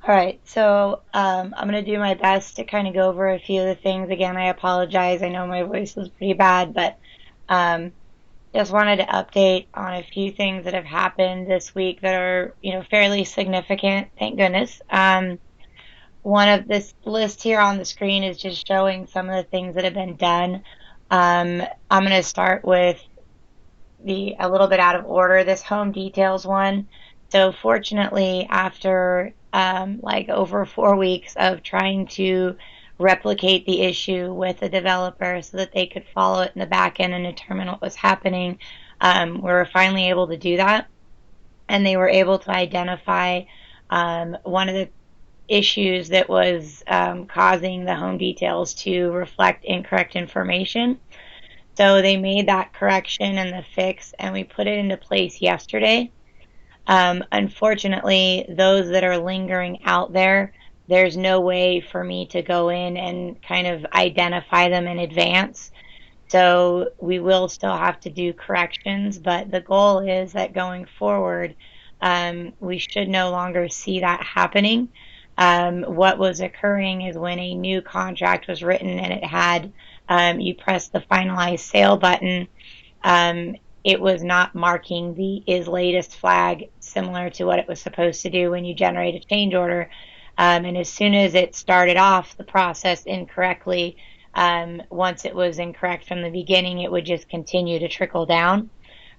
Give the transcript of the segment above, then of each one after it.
All right, so I'm going to do my best to kind of go over a few of the things. Again, I apologize. I know my voice is pretty bad, but um, just wanted to update on a few things that have happened this week that are, fairly significant. Thank goodness. One of this list here on the screen is just showing some of the things that have been done. I'm going to start with the a little bit out of order, this home details one. So fortunately, after like over 4 weeks of trying to replicate the issue with the developer so that they could follow it in the back end and determine what was happening, we were finally able to do that. And they were able to identify one of the issues that was causing the home details to reflect incorrect information. So they made that correction and the fix, and we put it into place yesterday. Unfortunately, those that are lingering out there, there's no way for me to go in and kind of identify them in advance. So we will still have to do corrections, but the goal is that going forward, we should no longer see that happening. What was occurring is when a new contract was written and it had, you press the finalize sale button, um, it was not marking the is latest flag similar to what it was supposed to do when you generate a change order. And as soon as it started off the process incorrectly, once it was incorrect from the beginning, it would just continue to trickle down.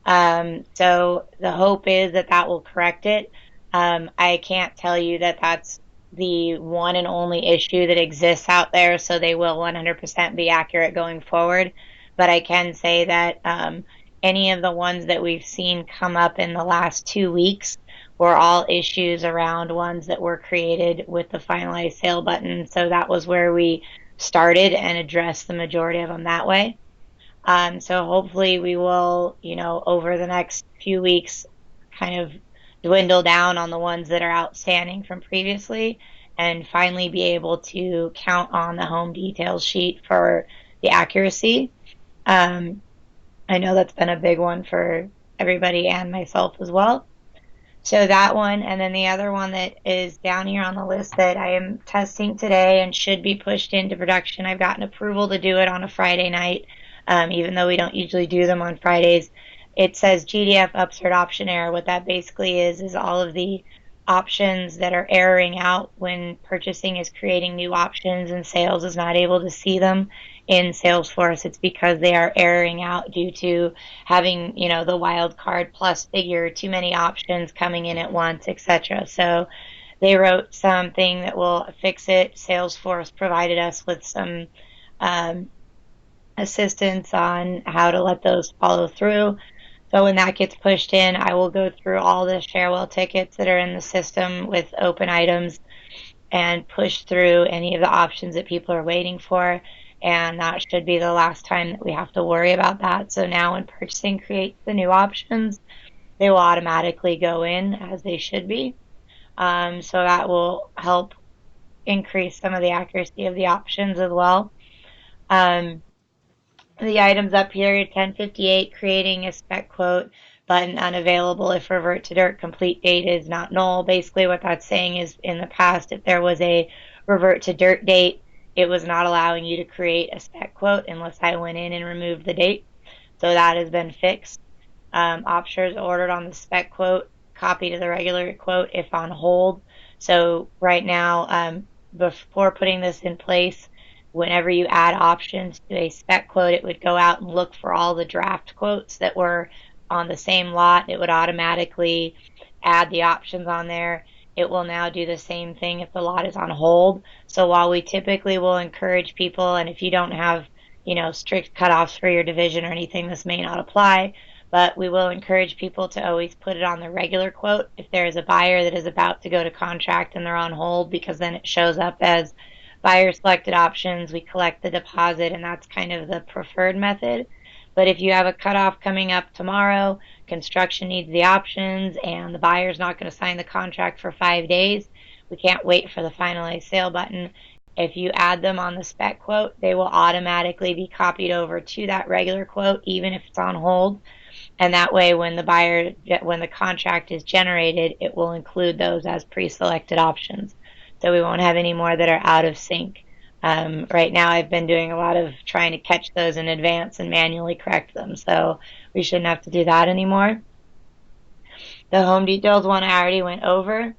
So the hope is that that will correct it. I can't tell you that that's the one and only issue that exists out there, so they will 100% be accurate going forward. But I can say that any of the ones that we've seen come up in the last 2 weeks were all issues around ones that were created with the finalize sale button. So that was where we started and addressed the majority of them that way. So hopefully we will, over the next few weeks, kind of dwindle down on the ones that are outstanding from previously and finally be able to count on the home details sheet for the accuracy. Um, I know that's been a big one for everybody and myself as well. So that one, and then the other one that is down here on the list that I am testing today and should be pushed into production. I've gotten approval to do it on a Friday night, even though we don't usually do them on Fridays. It says GDF upsert option error. What that basically is all of the options that are erroring out when purchasing is creating new options and sales is not able to see them in Salesforce. It's because they are erroring out due to having, the wildcard plus figure, too many options coming in at once, etc. So they wrote something that will fix it. Salesforce provided us with some um, assistance on how to let those follow through. So when that gets pushed in, I will go through all the Sharewell tickets that are in the system with open items and push through any of the options that people are waiting for. And that should be the last time that we have to worry about that. So now when purchasing creates the new options, they will automatically go in as they should be. So that will help increase some of the accuracy of the options as well. Um, the items up here, 1058, creating a spec quote button unavailable if revert to dirt complete date is not null. Basically what that's saying is in the past, if there was a revert to dirt date, it was not allowing you to create a spec quote unless I went in and removed the date. So that has been fixed. Options ordered on the spec quote, copy to the regular quote if on hold. So right now, before putting this in place, whenever you add options to a spec quote, it would go out and look for all the draft quotes that were on the same lot. It would automatically add the options on there. It will now do the same thing if the lot is on hold. So while we typically will encourage people, and if you don't have, strict cutoffs for your division or anything, this may not apply, but we will encourage people to always put it on the regular quote if there is a buyer that is about to go to contract and they're on hold, because then it shows up as buyer selected options, we collect the deposit, and that's kind of the preferred method. But if you have a cutoff coming up tomorrow, construction needs the options, and the buyer's not going to sign the contract for 5 days, we can't wait for the finalize sale button. If you add them on the spec quote, they will automatically be copied over to that regular quote, even if it's on hold. And that way, when the contract is generated, it will include those as pre-selected options. so we won't have any more that are out of sync. Right now, I've been doing a lot of trying to catch those in advance and manually correct them, so we shouldn't have to do that anymore. The home details one I already went over.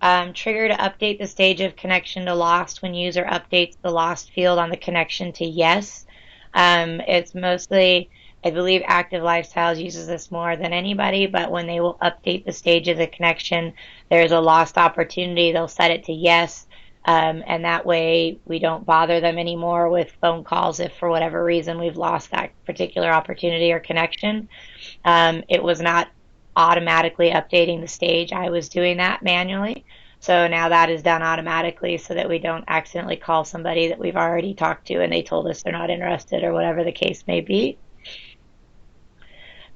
Trigger to update the stage of connection to lost when user updates the lost field on the connection to yes. It's mostly, I believe Active Lifestyles uses this more than anybody, but when they will update the stage of the connection, there's a lost opportunity. They'll set it to yes, and that way we don't bother them anymore with phone calls if for whatever reason we've lost that particular opportunity or connection. It was not automatically updating the stage. I was doing that manually. So now that is done automatically so that we don't accidentally call somebody that we've already talked to and they told us they're not interested or whatever the case may be.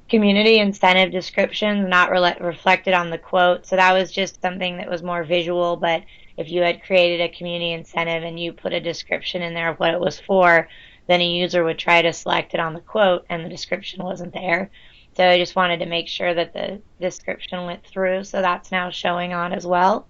Community incentive descriptions not reflected on the quote. So that was just something that was more visual, but if you had created a community incentive and you put a description in there of what it was for, then a user would try to select it on the quote and the description wasn't there. So I just wanted to make sure that the description went through, so that's now showing on as well.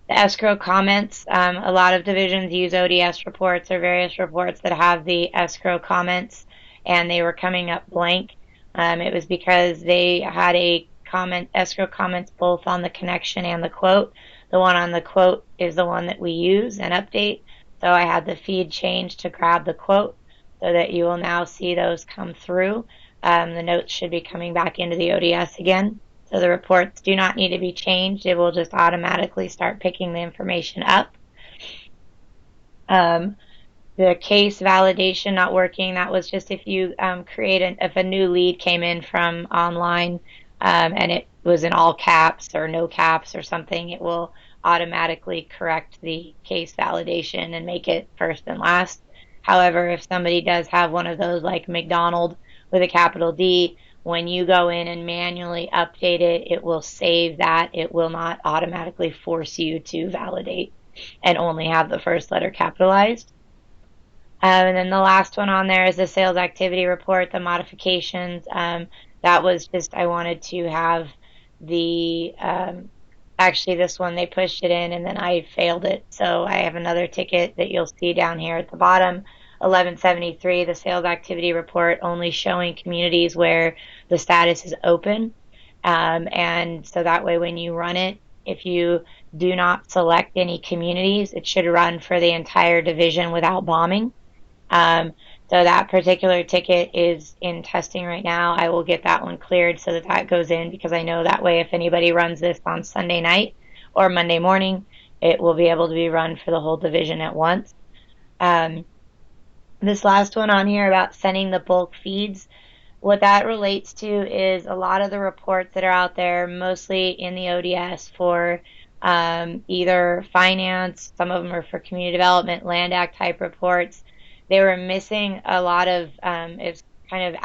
The escrow comments, a lot of divisions use ODS reports or various reports that have the escrow comments, and they were coming up blank. It was because they had a escrow comments both on the connection and the quote. The one on the quote is the one that we use and update, so I had the feed changed to grab the quote so that you will now see those come through. The notes should be coming back into the ODS again. So the reports do not need to be changed. It will just automatically start picking the information up. The case validation not working, that was just if you if a new lead came in from online and it was in all caps or no caps or something, it will automatically correct the case validation and make it first and last. However, if somebody does have one of those like McDonald with a capital D, when you go in and manually update it, it will save that. It will not automatically force you to validate and only have the first letter capitalized. And then the last one on there is the sales activity report, the modifications. That was just, I wanted to have the, actually this one, they pushed it in and then I failed it. So I have another ticket that you'll see down here at the bottom. 1173, the sales activity report, only showing communities where the status is open. And so that way when you run it, if you do not select any communities, it should run for the entire division without bombing. So that particular ticket is in testing right now. I will get that one cleared so that that goes in, because I know that way if anybody runs this on Sunday night or Monday morning, it will be able to be run for the whole division at once. This last one on here about sending the bulk feeds, what that relates to is a lot of the reports that are out there, mostly in the ODS for either finance, some of them are for community development, Land Act type reports. They were missing a lot of, it's kind of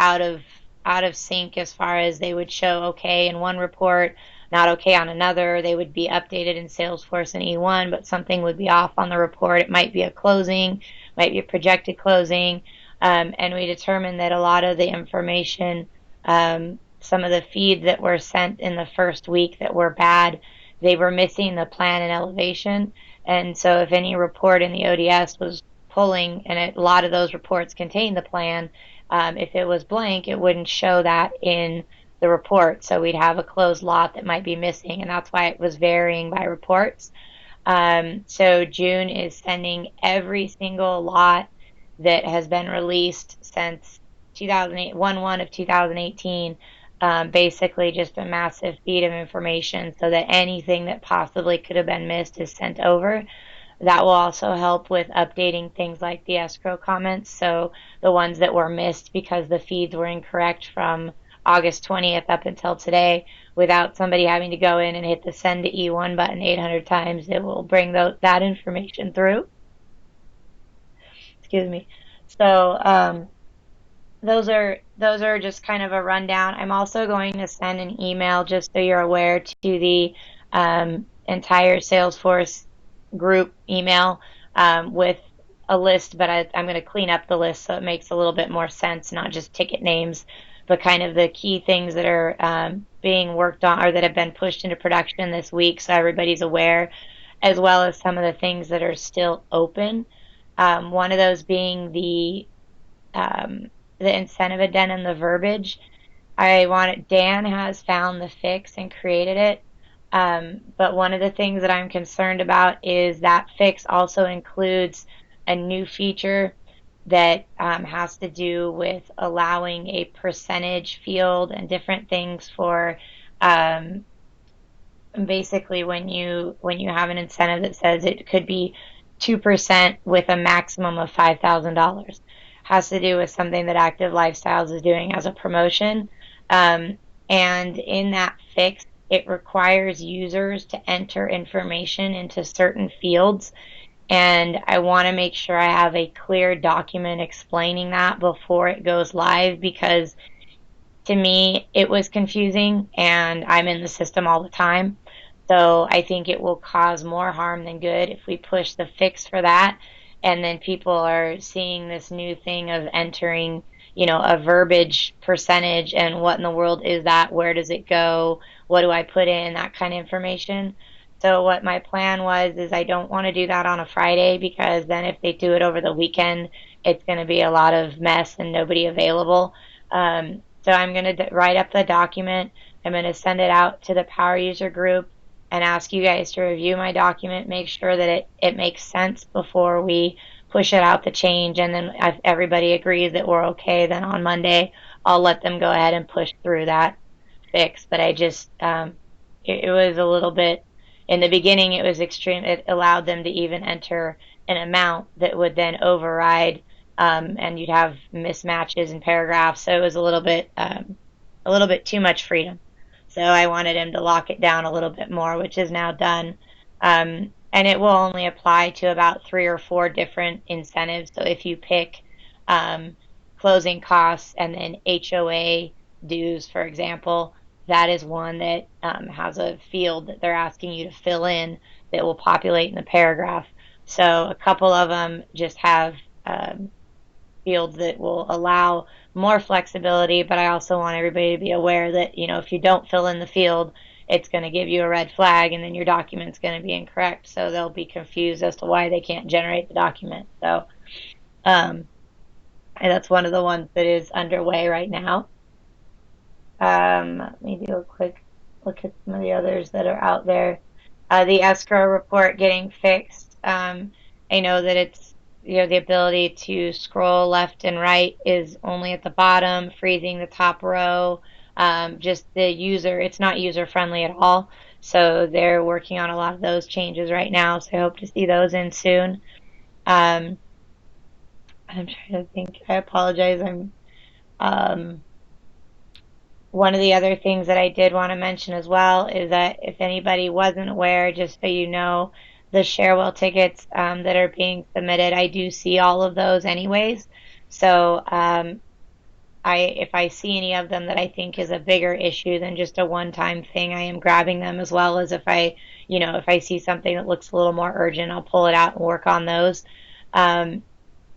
out of sync as far as they would show okay in one report, not okay on another. They would be updated in Salesforce and E1, but something would be off on the report. It might be a closing, might be a projected closing, and we determined that a lot of the information, some of the feeds that were sent in the first week that were bad, they were missing the plan and elevation. And so if any report in the ODS was pulling, and a lot of those reports contain the plan, if it was blank, it wouldn't show that in the report. So we'd have a closed lot that might be missing, and that's why it was varying by reports. So June is sending every single lot that has been released since 2008, 1/1 of 2018, basically just a massive feed of information so that anything that possibly could have been missed is sent over. That will also help with updating things like the escrow comments. So the ones that were missed because the feeds were incorrect from August 20th up until today, without somebody having to go in and hit the send to E1 button 800 times, it will bring that information through. Excuse me. So those are just kind of a rundown. I'm also going to send an email, just so you're aware, to the entire Salesforce group email with a list, but I'm going to clean up the list so it makes a little bit more sense, not just ticket names, but kind of the key things that are being worked on or that have been pushed into production this week, so everybody's aware. as well as some of the things that are still open. One of those being um, the incentive addendum, the verbiage. Dan has found the fix and created it. But one of the things that I'm concerned about is that fix also includes a new feature that has to do with allowing a percentage field and different things for um, basically when you have an incentive that says it could be 2% with a maximum of $5,000 has to do with something that Active Lifestyles is doing as a promotion. Um, and in that fix, it requires users to enter information into certain fields. And I want to make sure I have a clear document explaining that before it goes live because to me, it was confusing and I'm in the system all the time. So I think it will cause more harm than good if we push the fix for that. And then people are seeing this new thing of entering, a verbiage percentage and what in the world is that? Where does it go? What do I put in? That kind of information. So what my plan was is I don't want to do that on a Friday because then if they do it over the weekend, it's going to be a lot of mess and nobody available. So I'm going to write up the document. I'm going to send it out to the power user group and ask you guys to review my document, make sure that it makes sense before we push it out the change. And then if everybody agrees that we're okay, then on Monday, I'll let them go ahead and push through that fix. But it was a little bit, in the beginning, it was extreme. It allowed them to even enter an amount that would then override and you'd have mismatches in paragraphs. So it was a little bit too much freedom. So I wanted him to lock it down a little bit more, which is now done. And it will only apply to about 3 or 4 different incentives. So if you pick um, closing costs and then HOA dues, for example, that is one that has a field that they're asking you to fill in that will populate in the paragraph. So a couple of them just have um, fields that will allow more flexibility, but I also want everybody to be aware that, if you don't fill in the field, it's going to give you a red flag and then your document's going to be incorrect. So they'll be confused as to why they can't generate the document. So um, and that's one of the ones that is underway right now. Let me do a quick look at some of the others that are out there. The escrow report getting fixed. I know that it's, the ability to scroll left and right is only at the bottom, freezing the top row. Just the user, it's not user friendly at all. So they're working on a lot of those changes right now. So I hope to see those in soon. Um, I'm trying to think. I apologize. Um, One of the other things that I did want to mention as well is that if anybody wasn't aware, just so you know, the Sharewell tickets that are being submitted, I do see all of those anyways. So if I see any of them that I think is a bigger issue than just a one-time thing, I am grabbing them as well as if I see something that looks a little more urgent, I'll pull it out and work on those. Um,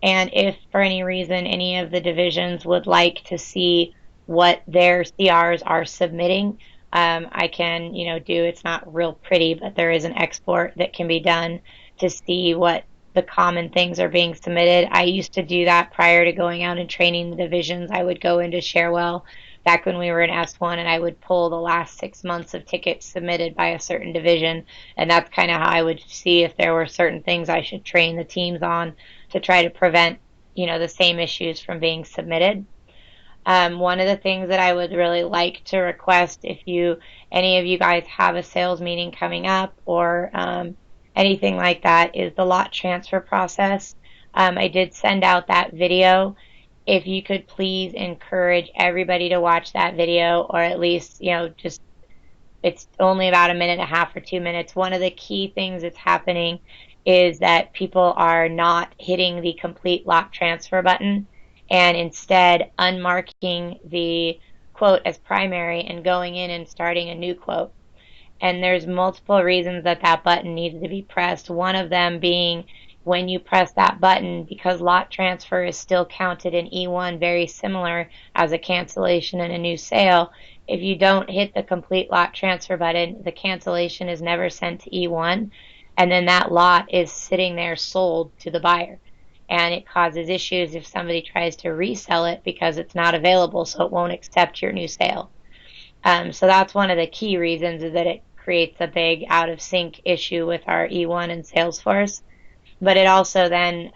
and if for any reason any of the divisions would like to see what their CRs are submitting, I can, do, it's not real pretty, but there is an export that can be done to see what the common things are being submitted. I used to do that prior to going out and training the divisions. I would go into Sharewell back when we were in S1 and I would pull the last 6 months of tickets submitted by a certain division. And that's kind of how I would see if there were certain things I should train the teams on to try to prevent, the same issues from being submitted. One of the things that I would really like to request if any of you guys have a sales meeting coming up or anything like that is the lot transfer process. I did send out that video. If you could please encourage everybody to watch that video or at least, just it's only about a minute and a half or 2 minutes. One of the key things that's happening is that people are not hitting the complete lot transfer button and instead unmarking the quote as primary and going in and starting a new quote. And there's multiple reasons that that button needs to be pressed. One of them being when you press that button, because lot transfer is still counted in E1 very similar as a cancellation and a new sale. If you don't hit the complete lot transfer button, the cancellation is never sent to E1. and then that lot is sitting there sold to the buyer. And it causes issues if somebody tries to resell it because it's not available, so it won't accept your new sale. So that's one of the key reasons is that it creates a big out of sync issue with our E1 and Salesforce. But it also then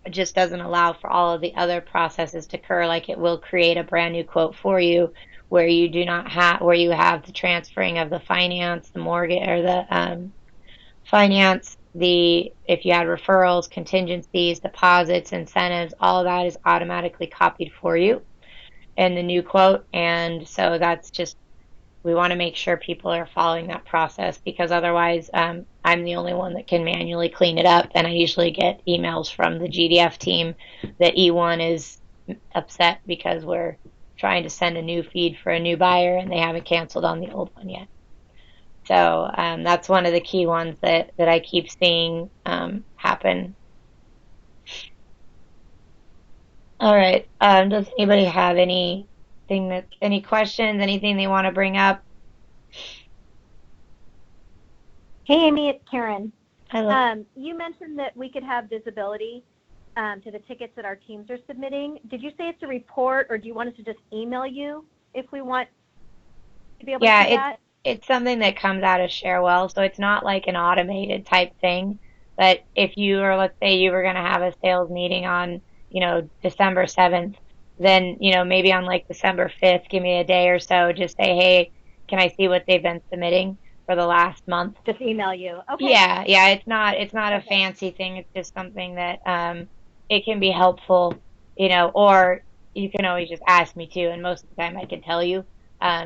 it just doesn't allow for all of the other processes to occur. Like it will create a brand new quote for you where you do not have where you have the transferring of the finance, the mortgage, or the finance, the if you had referrals, contingencies, deposits, incentives, all of that is automatically copied for you in the new quote. And so that's just we want to make sure people are following that process because otherwise I'm the only one that can manually clean it up. And I usually get emails from the GDF team that E1 is upset because we're trying to send a new feed for a new buyer and they haven't canceled on the old one yet. So that's one of the key ones that I keep seeing happen. All right. Does anybody have any questions, anything they want to bring up? Hey, Amy, it's Karen. Hello. You mentioned that we could have visibility to the tickets that our teams are submitting. Did you say it's a report, or do you want us to just email you if we want to be able to Yeah, see that? it's something that comes out of Sharewell, so it's not like an automated type thing. But if you or let's say you were going to have a sales meeting on, December 7th, then, maybe on like December 5th, give me a day or so, just say, "Hey, can I see what they've been submitting for the last month?" Just email you. Okay. Yeah, yeah, it's not a Okay. fancy thing. It's just something that it can be helpful, or you can always just ask me too, and most of the time I can tell you.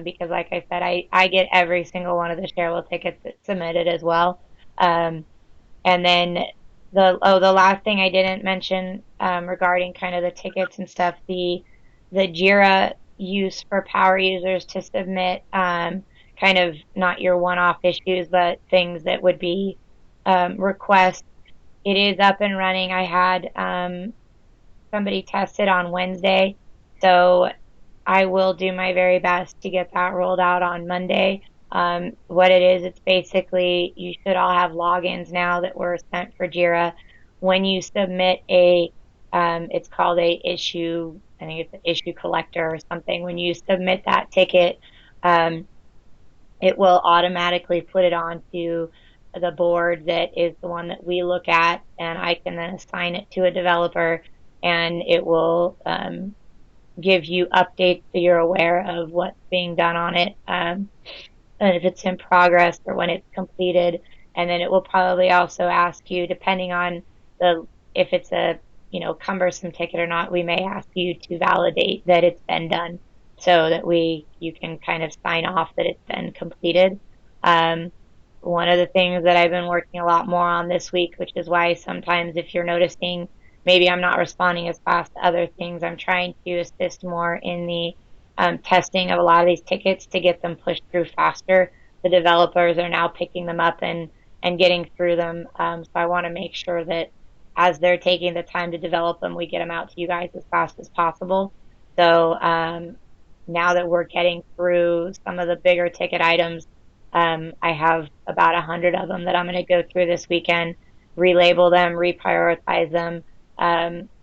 Because like I said, I get every single one of the Sharewell tickets that's submitted as well. Um, and then the last thing I didn't mention regarding kind of the tickets and stuff, the Jira use for power users to submit kind of not your one-off issues, but things that would be requests. It is up and running. I had somebody test it on Wednesday, so I will do my very best to get that rolled out on Monday. What it is, it's basically you should all have logins now that were sent for Jira. When you submit it's called a issue, I think it's an issue collector or something. When you submit that ticket, um, it will automatically put it onto the board that is the one that we look at, and I can then assign it to a developer, and it will give you updates so you're aware of what's being done on it, and if it's in progress or when it's completed. And then it will probably also ask you, depending on the if it's a cumbersome ticket or not, we may ask you to validate that it's been done so that you can kind of sign off that it's been completed. Um, One of the things that I've been working a lot more on this week, which is why sometimes if you're noticing maybe I'm not responding as fast to other things, I'm trying to assist more in the testing of a lot of these tickets to get them pushed through faster. The developers are now picking them up and getting through them. So I want to make sure that as they're taking the time to develop them, we get them out to you guys as fast as possible. So now that we're getting through some of the bigger ticket items, I have about 100 of them that I'm going to go through this weekend, relabel them, reprioritize them,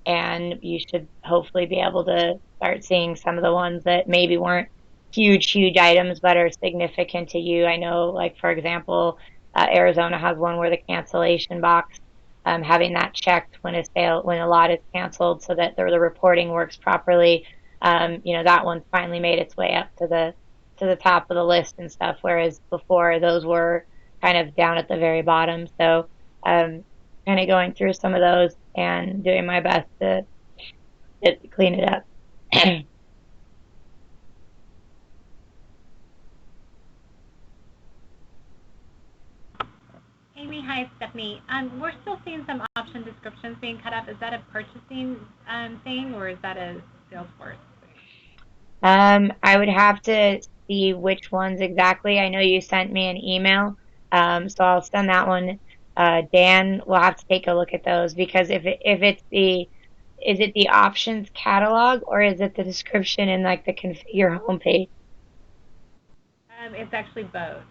and you should hopefully be able to start seeing some of the ones that maybe weren't huge items but are significant to you. I know, like for example, Arizona has one where the cancellation box, having that checked when a lot is canceled, so that the reporting works properly. That one's finally made its way up to the top of the list and stuff, whereas before those were kind of down at the very bottom. So, kind of going through some of those and doing my best to clean it up. Amy, hi, Stephanie. We're still seeing some option descriptions being cut up. Is that a purchasing thing, or is that a Salesforce thing? I would have to see which ones exactly. I know you sent me an email, so I'll send that one. Dan will have to take a look at those because if it's is it the options catalog or is it the description in like the configure homepage? It's actually both.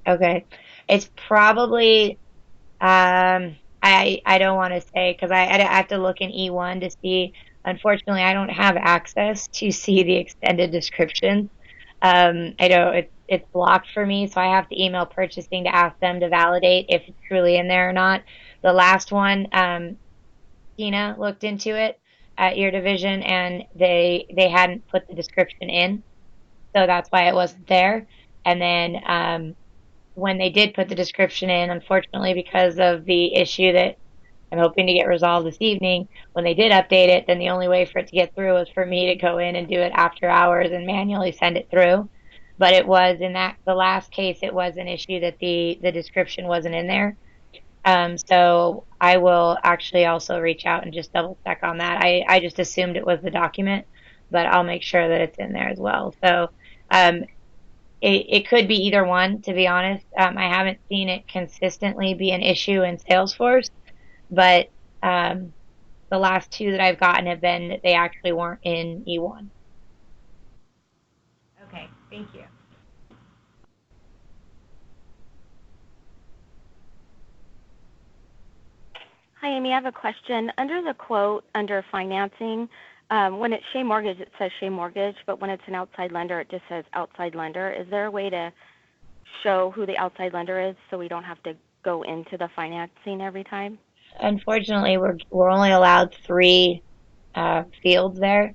Okay. It's probably, I don't want to say because I have to look in E1 to see. Unfortunately, I don't have access to see the extended description. I know it's blocked for me, so I have to email purchasing to ask them to validate if it's truly in there or not. The last one, Tina looked into it at your division, and they hadn't put the description in, so that's why it wasn't there. And then when they did put the description in, unfortunately, because of the issue that I'm hoping to get resolved this evening, when they did update it, then the only way for it to get through was for me to go in and do it after hours and manually send it through. But it was in that the last case, it was an issue that the description wasn't in there. So I will actually also reach out and just double check on that. I just assumed it was the document, but I'll make sure that it's in there as well. So um, it could be either one, to be honest. I haven't seen it consistently be an issue in Salesforce, but um, the last two that I've gotten have been that they actually weren't in E1. Okay, thank you. Hi, Amy. I have a question. Under the quote, under financing, when it's Shea Mortgage, it says Shea Mortgage, but when it's an outside lender, it just says outside lender. Is there a way to show who the outside lender is so we don't have to go into the financing every time? Unfortunately, we're only allowed three fields there,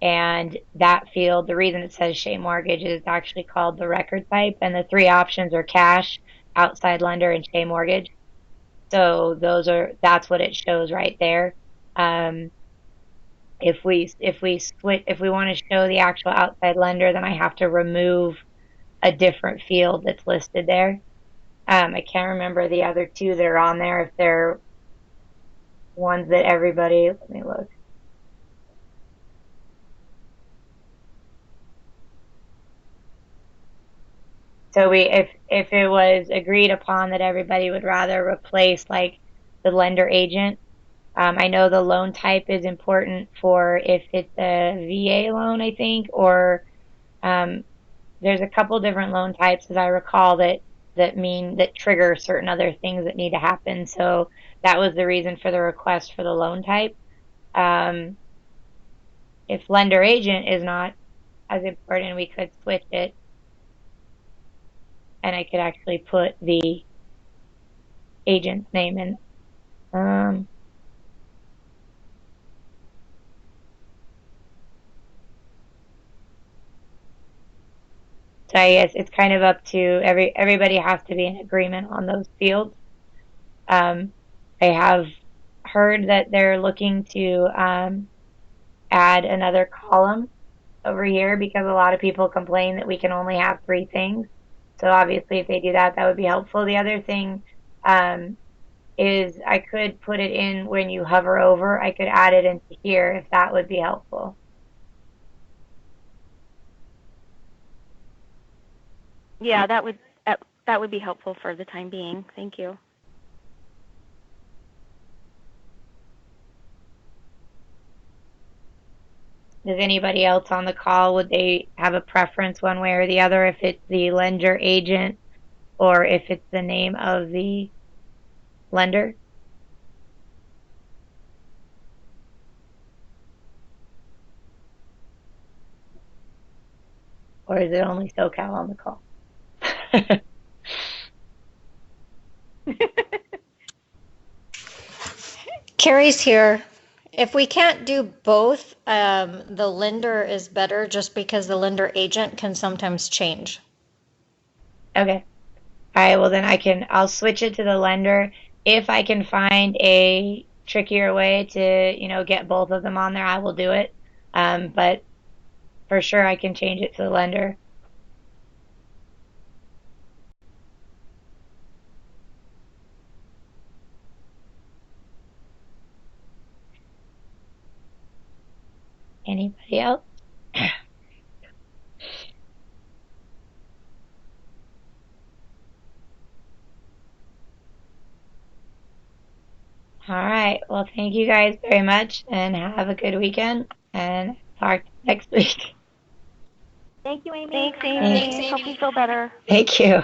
and that field, the reason it says Shea Mortgage is actually called the record type, and the three options are cash, outside lender, and Shea Mortgage. So that's what it shows right there. Um, if we want to show the actual outside lender, then I have to remove a different field that's listed there. I can't remember the other two that are on there if they're ones that everybody. Let me look. So if it was agreed upon that everybody would rather replace like the lender agent, I know the loan type is important for if it's a VA loan, I think, or um, there's a couple different loan types, as I recall, that trigger certain other things that need to happen. So that was the reason for the request for the loan type. Um, if lender agent is not as important, we could switch it, and I could actually put the agent's name in. Um, so I guess it's kind of up to everybody has to be in agreement on those fields. Um, I have heard that they're looking to add another column over here because a lot of people complain that we can only have three things. So obviously, if they do that, that would be helpful. The other thing um, is I could put it in when you hover over. I could add it into here if that would be helpful. Yeah, that would be helpful for the time being. Thank you. Does anybody else on the call, would they have a preference one way or the other if it's the lender agent or if it's the name of the lender? Or is it only SoCal on the call? Carrie's here. If we can't do both, the lender is better just because the lender agent can sometimes change. Okay. All right, well then I'll switch it to the lender if I can find a trickier way to, get both of them on there, I will do it. But for sure I can change it to the lender. Anybody else? All right. Well, thank you guys very much and have a good weekend and talk next week. Thank you, Amy. Thanks, Amy. Thanks, Hope you feel better. Thank you.